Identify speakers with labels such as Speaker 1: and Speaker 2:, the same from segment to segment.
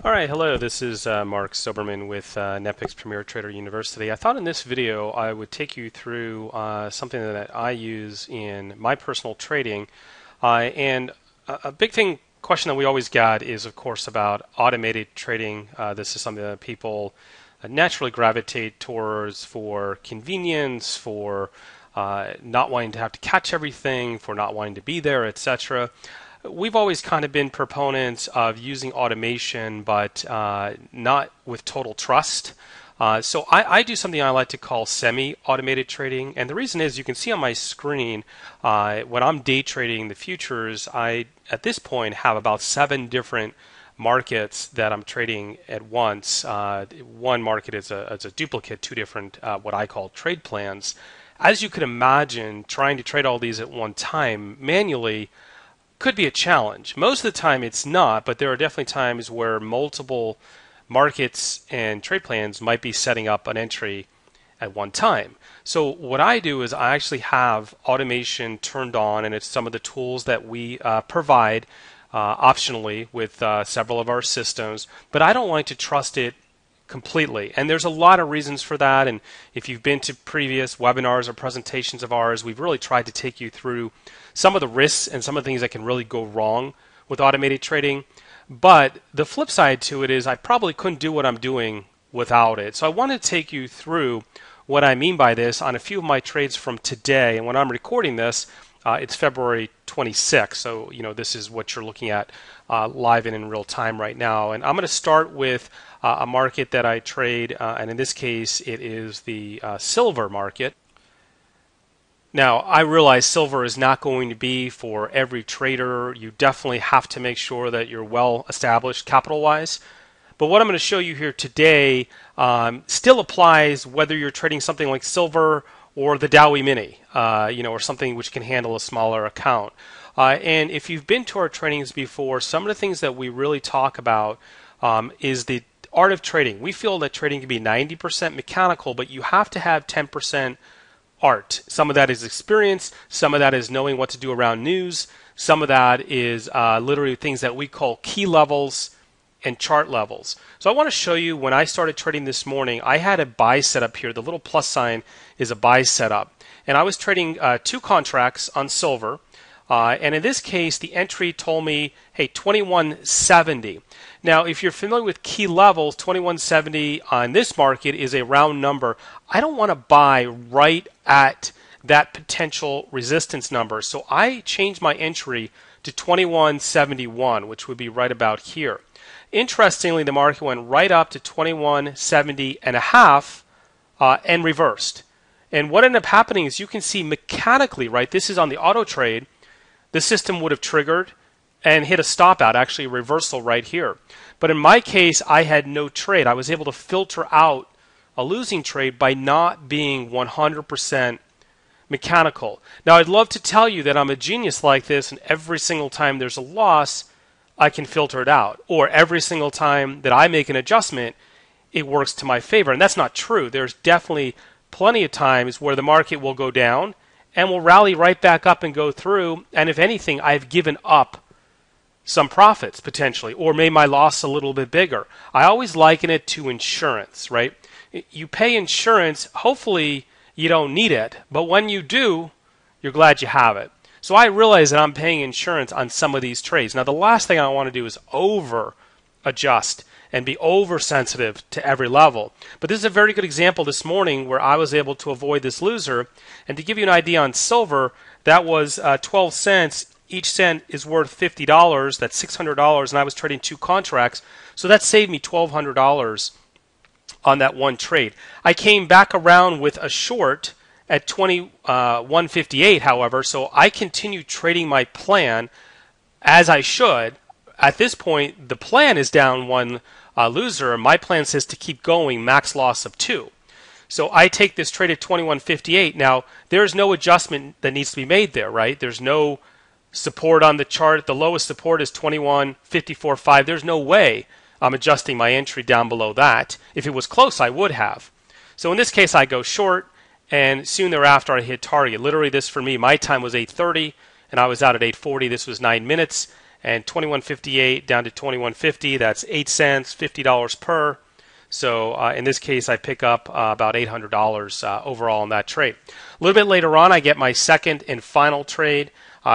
Speaker 1: All right, hello. This is Mark Soberman with Nepix Premier Trader University. I thought in this video I would take you through something that I use in my personal trading. And a big question that we always get is, of course, about automated trading. This is something that people naturally gravitate towards for convenience, for not wanting to have to catch everything, for not wanting to be there, etc. We've always kind of been proponents of using automation, but not with total trust. So I do something I like to call semi-automated trading, and the reason is you can see on my screen when I'm day trading the futures, I at this point have about 7 different markets that I'm trading at once. One market is a duplicate, 2 different what I call trade plans. As you could imagine, trying to trade all these at one time manually could be a challenge. Most of the time it's not, but there are definitely times where multiple markets and trade plans might be setting up an entry at one time. So what I do is I actually have automation turned on, and it's some of the tools that we provide optionally with several of our systems, but I don't like to trust it completely. And there's a lot of reasons for that, and if you've been to previous webinars or presentations of ours, we've really tried to take you through some of the risks and some of the things that can really go wrong with automated trading. But the flip side to it is I probably couldn't do what I'm doing without it. So I want to take you through what I mean by this on a few of my trades from today. And when I'm recording this, it's February 26th. So, this is what you're looking at live and in real time right now. And I'm going to start with a market that I trade, and in this case, it is the silver market. Now, I realize silver is not going to be for every trader. You definitely have to make sure that you're well established capital-wise. But what I'm going to show you here today still applies whether you're trading something like silver or the Dowie Mini, or something which can handle a smaller account. And if you've been to our trainings before, some of the things that we really talk about is the art of trading. We feel that trading can be 90% mechanical, but you have to have 10% art. Some of that is experience, some of that is knowing what to do around news, some of that is literally things that we call key levels and chart levels. So I want to show you when I started trading this morning, I had a buy setup here. The little plus sign is a buy setup. And I was trading 2 contracts on silver. And in this case, the entry told me, hey, 2170. Now, if you're familiar with key levels, 2170 on this market is a round number. I don't want to buy right at that potential resistance number. So I changed my entry to 2171, which would be right about here. Interestingly, the market went right up to 2170 and a half and reversed. And what ended up happening is you can see mechanically, right? This is on the auto trade. The system would have triggered and hit a stop out, actually a reversal right here. But in my case, I had no trade. I was able to filter out a losing trade by not being 100% mechanical. Now, I'd love to tell you that I'm a genius like this, and every single time there's a loss, I can filter it out. Or every single time that I make an adjustment, it works to my favor. And that's not true. There's definitely plenty of times where the market will go down and will rally right back up and go through. And if anything, I've given up some profits potentially, or made my loss a little bit bigger. I always liken it to insurance, right? You pay insurance, hopefully you don't need it, but when you do, you're glad you have it. So I realize that I'm paying insurance on some of these trades. Now, the last thing I want to do is over adjust and be oversensitive to every level. But this is a very good example this morning where I was able to avoid this loser. And to give you an idea on silver, that was 12 cents. Each cent is worth $50. That's $600, and I was trading 2 contracts. So that saved me $1,200 on that one trade. I came back around with a short at 2158, however, so I continued trading my plan as I should. At this point, the plan is down 1 loser, and my plan says to keep going, max loss of 2. So I take this trade at 2158. Now, there's no adjustment that needs to be made there, right? There's no support on the chart. The lowest support is 21.54.5. There's no way I'm adjusting my entry down below that. If it was close, I would have. So in this case, I go short, and soon thereafter, I hit target. Literally, this for me, my time was 8:30, and I was out at 8:40. This was 9 minutes, and 21.58 down to 21.50. That's 8 cents, $50 per. So in this case, I pick up about $800 overall in that trade. A little bit later on, I get my second and final trade.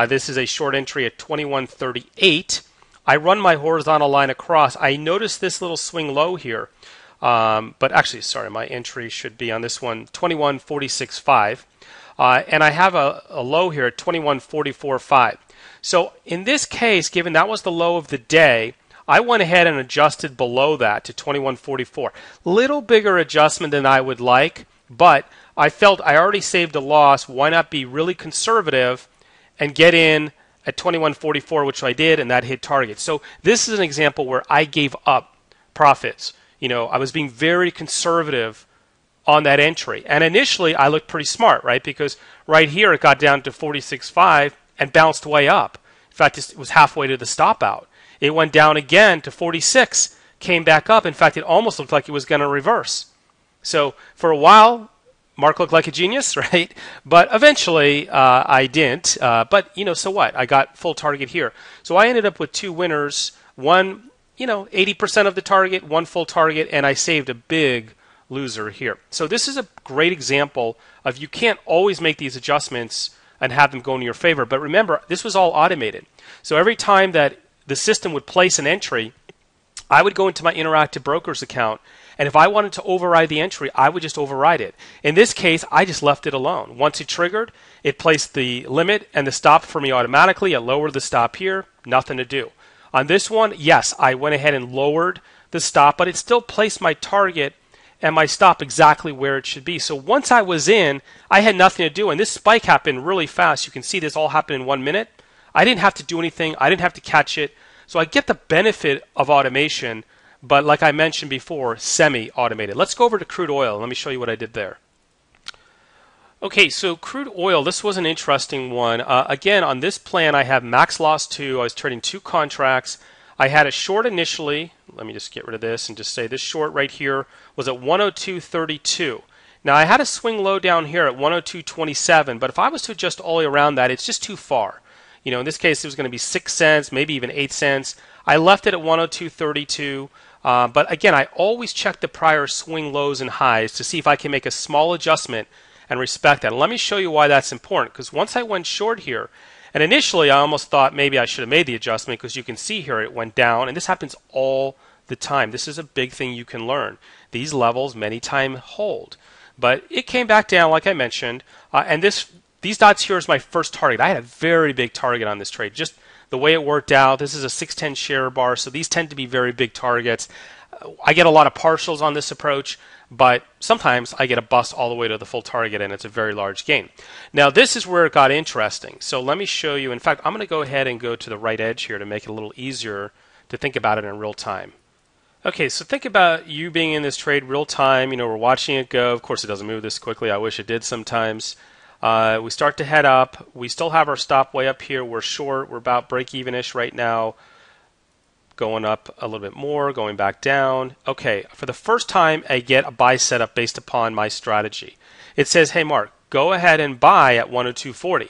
Speaker 1: This is a short entry at 21.38. I run my horizontal line across. I notice this little swing low here. But actually, sorry, my entry should be on this one, 21.46.5. And I have a low here at 21.44.5. So in this case, given that was the low of the day, I went ahead and adjusted below that to 21.44. Little bigger adjustment than I would like, but I felt I already saved a loss. Why not be really conservative and get in at 21.44, which I did, and that hit target. So this is an example where I gave up profits. I was being very conservative on that entry. And initially, I looked pretty smart, right? Because right here, it got down to 46.5 and bounced way up. In fact, it was halfway to the stop out. It went down again to 46, came back up. In fact, it almost looked like it was going to reverse. So for a while, Mark looked like a genius, right? But eventually, I didn't. But, so what? I got full target here. So I ended up with two winners. One, 80% of the target, one full target, and I saved a big loser here. So this is a great example of you can't always make these adjustments and have them go in your favor. But remember, this was all automated. So every time that the system would place an entry, I would go into my Interactive Brokers account, and if I wanted to override the entry, I would just override it. In this case, I just left it alone. Once it triggered, it placed the limit and the stop for me automatically. I lowered the stop here, nothing to do. On this one, yes, I went ahead and lowered the stop, but it still placed my target and my stop exactly where it should be. So once I was in, I had nothing to do, and this spike happened really fast. You can see this all happened in 1 minute. I didn't have to do anything. I didn't have to catch it. So I get the benefit of automation, but like I mentioned before, semi-automated. Let's go over to crude oil. Let me show you what I did there. Okay, so crude oil, this was an interesting one. Again, on this plan, I have max loss 2. I was trading 2 contracts. I had a short initially. Let me just get rid of this and just say this short right here was at 102.32. Now, I had a swing low down here at 102.27, but if I was to adjust all the way around that, it's just too far. In this case, it was going to be 6 cents, maybe even 8 cents. I left it at 102.32. But again, I always check the prior swing lows and highs to see if I can make a small adjustment and respect that. And let me show you why that's important, because once I went short here, and initially I almost thought maybe I should have made the adjustment, because you can see here it went down, and this happens all the time. This is a big thing you can learn. These levels many times hold. But it came back down, like I mentioned, and these dots here is my first target. I had a very big target on this trade. Just the way it worked out, this is a 610 share bar, so these tend to be very big targets. I get a lot of partials on this approach, but sometimes I get a bust all the way to the full target, and it's a very large gain. Now, this is where it got interesting. So let me show you. In fact, I'm going to go ahead and go to the right edge here to make it a little easier to think about it in real time. Okay, so think about you being in this trade real time. We're watching it go. Of course, it doesn't move this quickly. I wish it did sometimes. We start to head up. We still have our stop way up here. We're short. We're about break-even-ish right now. Going up a little bit more, going back down. Okay, for the first time, I get a buy setup based upon my strategy. It says, hey, Mark, go ahead and buy at 102.40.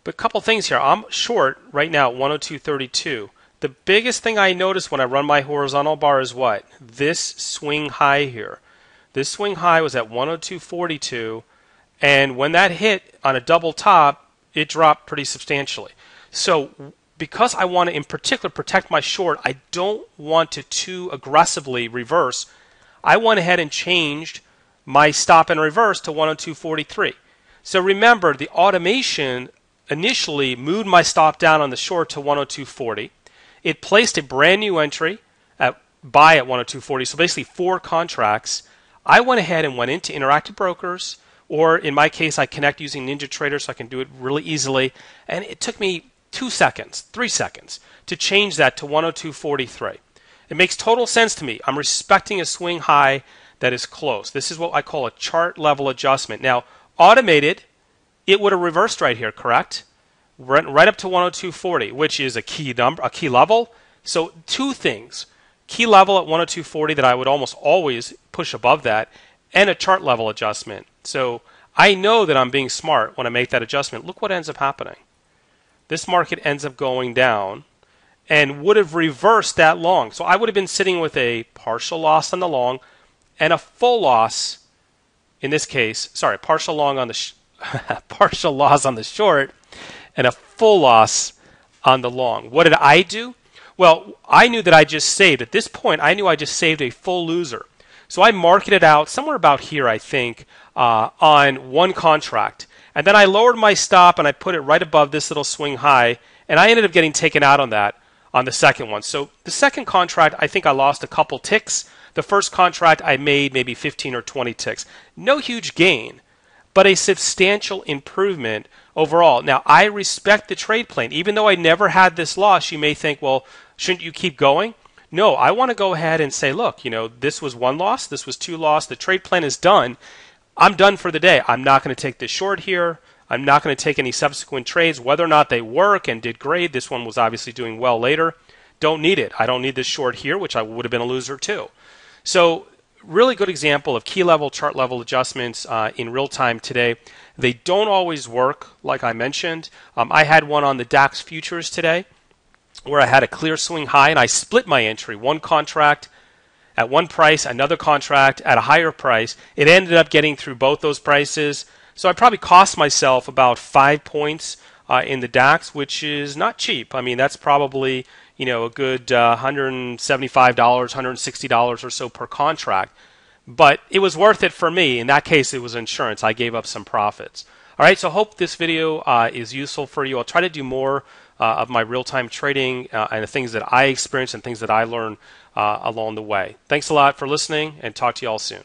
Speaker 1: But a couple things here. I'm short right now at 102.32. The biggest thing I notice when I run my horizontal bar is what? This swing high here. This swing high was at 102.42. And when that hit on a double top, it dropped pretty substantially. So because I want to, in particular, protect my short, I don't want to too aggressively reverse. I went ahead and changed my stop and reverse to 102.43. So remember, the automation initially moved my stop down on the short to 102.40. It placed a brand new entry at buy at 102.40. So basically 4 contracts. I went ahead and went into Interactive Brokers, or in my case, I connect using NinjaTrader so I can do it really easily. And it took me 2 seconds, 3 seconds to change that to 102.43. It makes total sense to me. I'm respecting a swing high that is close. This is what I call a chart level adjustment. Now, automated, it would have reversed right here, correct? Right up to 102.40, which is a key number, a key level. So 2 things. Key level at 102.40 that I would almost always push above that, and a chart level adjustment. So I know that I'm being smart when I make that adjustment. Look what ends up happening. This market ends up going down. and would have reversed that long. So I would have been sitting with a partial loss on the long and a full loss in this case. Sorry, partial long on the partial loss on the short and a full loss on the long. What did I do? Well, I knew that I just saved. At this point, I knew I just saved a full loser. So I marketed it out somewhere about here, I think, on one contract. And then I lowered my stop and I put it right above this little swing high. And I ended up getting taken out on that on the second one. So the second contract, I think I lost a couple ticks. The first contract, I made maybe 15 or 20 ticks. No huge gain, but a substantial improvement overall. Now, I respect the trade plan. Even though I never had this loss, you may think, well, shouldn't you keep going? No, I want to go ahead and say, look, this was one loss, this was two loss, the trade plan is done. I'm done for the day. I'm not going to take this short here. I'm not going to take any subsequent trades, whether or not they work and did great. This one was obviously doing well later. Don't need it. I don't need this short here, which I would have been a loser too. So really good example of key level, chart level adjustments in real time today. They don't always work, like I mentioned. I had one on the DAX futures today where I had a clear swing high and I split my entry. One contract at one price, another contract at a higher price. It ended up getting through both those prices. So I probably cost myself about 5 points in the DAX, which is not cheap. I mean, that's probably a good $175, $160 or so per contract. But it was worth it for me. In that case, it was insurance. I gave up some profits. All right, so hope this video is useful for you. I'll try to do more of my real-time trading and the things that I experience and things that I learn along the way. Thanks a lot for listening, and talk to you all soon.